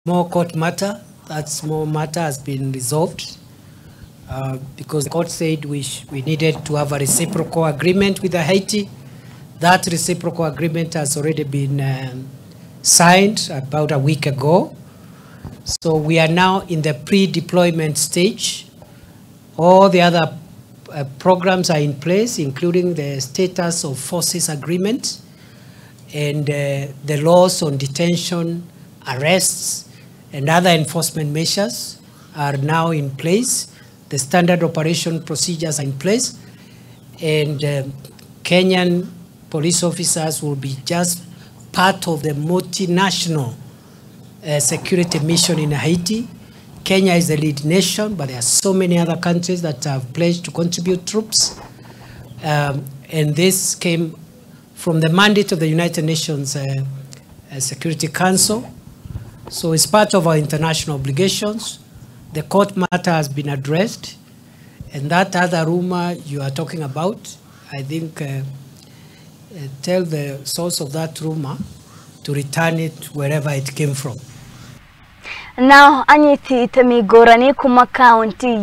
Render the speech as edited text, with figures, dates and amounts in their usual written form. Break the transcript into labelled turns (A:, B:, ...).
A: More court matter. That small matter has been resolved because the court said we needed to have a reciprocal agreement with Haiti. That reciprocal agreement has already been signed about a week ago. So we are now in the pre-deployment stage. All the other programs are in place, including the status of forces agreement and the laws on detention, arrests, and other enforcement measures are now in place. The standard operation procedures are in place, and Kenyan police officers will be just part of the multinational security mission in Haiti. Kenya is the lead nation, but there are so many other countries that have pledged to contribute troops. And this came from the mandate of the United Nations Security Council. So it's part of our international obligations. The court matter has been addressed. And that other rumor you are talking about, I think, tell the source of that rumor to return it wherever it came from.
B: Now, anyiti temigorani kuma county